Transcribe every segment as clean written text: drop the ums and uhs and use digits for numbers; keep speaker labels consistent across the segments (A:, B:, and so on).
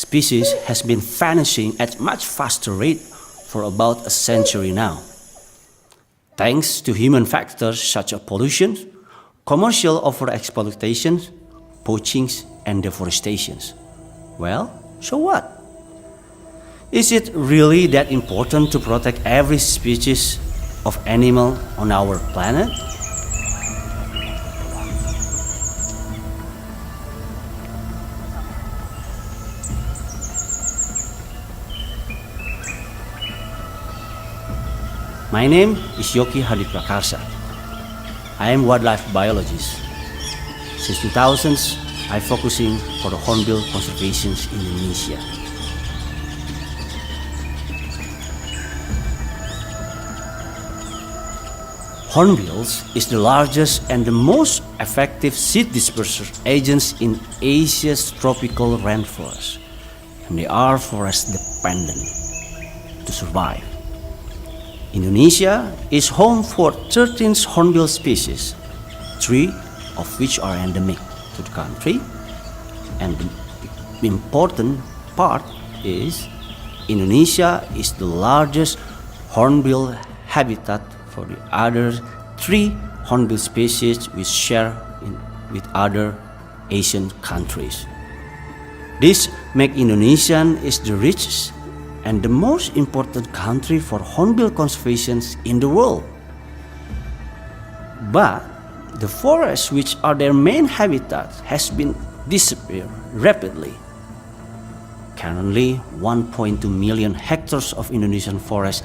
A: species has been vanishing at much faster rate for about a century now, thanks to human factors such as pollution, commercial overexploitation, poaching, and deforestation. Well, so what? Is it really that important to protect every species of animal on our planet? My name is Yoki Hadiprakarsa. I am wildlife biologist. Since 2000s, I'm focusing for the hornbill conservation in Indonesia. Hornbills is the largest and the most effective seed disperser agents in Asia's tropical rainforest, and they are forest dependent to survive. Indonesia is home for 13 hornbill species, 3 of which are endemic to the country, and the important part is Indonesia is the largest hornbill habitat for the other 3 hornbill species we share with other Asian countries. This makes Indonesia is the richest and the most important country for hornbill conservation in the world. But the forests, which are their main habitat, has been disappearing rapidly. Currently, 1.2 million hectares of Indonesian forest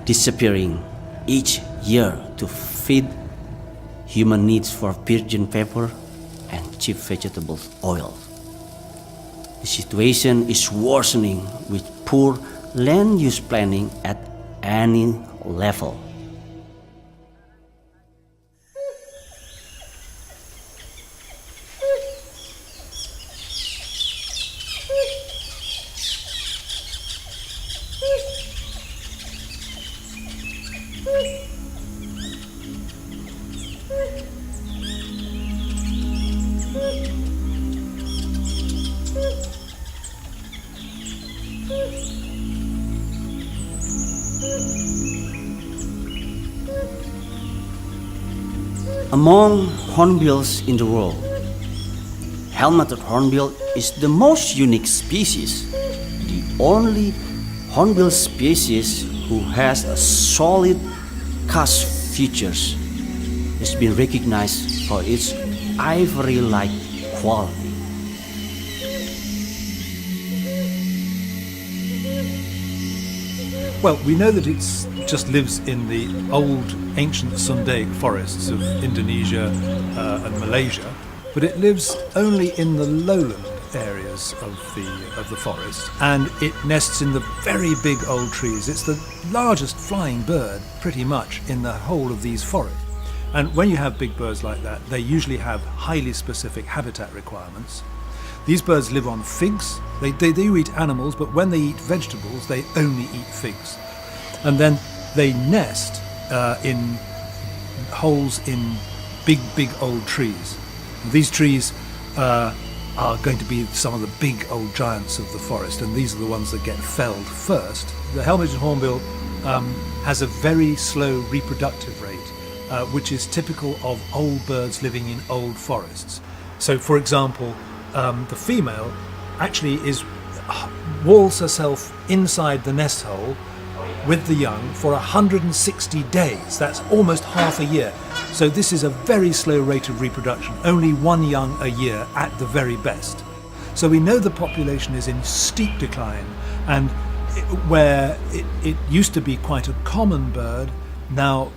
A: disappearing each year to feed human needs for virgin paper and cheap vegetable oil. The situation is worsening with poor land use planning at any level. Among hornbills in the world, helmeted hornbill is the most unique species, the only hornbill species who has a solid cast features. It's been recognized for its ivory-like quality.
B: Well, we know that it just lives in the old ancient Sundaic forests of Indonesia and Malaysia, but it lives only in the lowland areas of the forest, and it nests in the very big old trees. It's the largest flying bird pretty much in the whole of these forests. And when you have big birds like that, they usually have highly specific habitat requirements. These birds live on figs. They do eat animals, but when they eat vegetables, they only eat figs. And then they nest in holes in big old trees. These trees are going to be some of the big old giants of the forest, and these are the ones that get felled first. The helmeted hornbill has a very slow reproductive rate, which is typical of old birds living in old forests. So, for example, the female actually walls herself inside the nest hole with the young for 160 days. That's almost half a year. So this is a very slow rate of reproduction, only 1 young a year at the very best. So we know the population is in steep decline, and where it used to be quite a common bird, now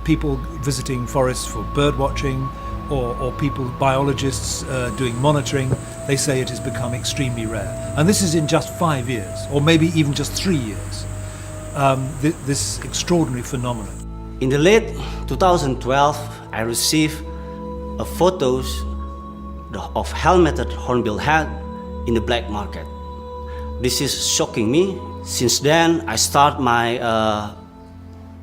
B: people visiting forests for bird watching or people, biologists doing monitoring, they say it has become extremely rare. And this is in just 5 years, or maybe even just 3 years, this extraordinary phenomenon.
A: In the late 2012, I received photos of helmeted hornbill head in the black market. This is shocking me. Since then, I start my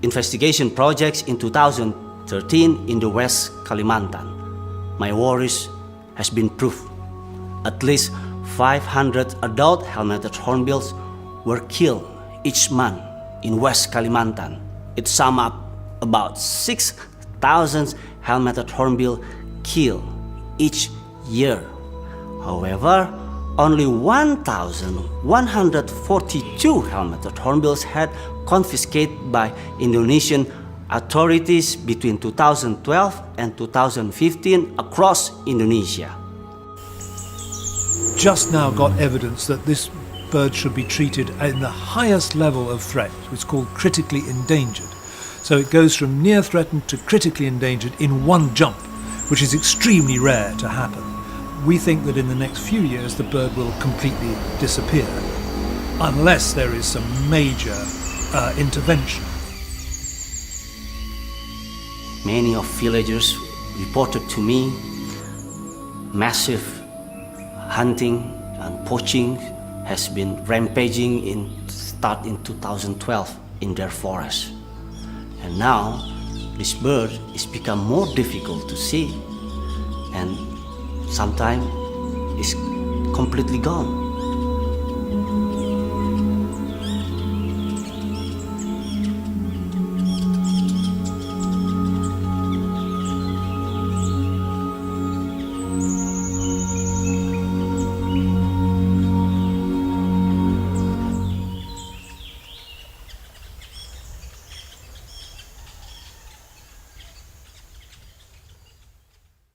A: investigation projects in 2013 in the West Kalimantan. My worries has been proved. At least 500 adult helmeted hornbills were killed each month in West Kalimantan. It sums up about 6,000 helmeted hornbill killed each year. However, only 1,142 helmeted hornbills had confiscated by Indonesian authorities between 2012 and 2015 across Indonesia.
B: Just now got evidence that this bird should be treated in the highest level of threat. It's called critically endangered. So it goes from near threatened to critically endangered in one jump, which is extremely rare to happen. We think that in the next few years the bird will completely disappear, unless there is some major intervention.
A: Many of villagers reported to me massive hunting and poaching has been rampaging start in 2012 in their forest. And now this bird is become more difficult to see and sometimes it's completely gone.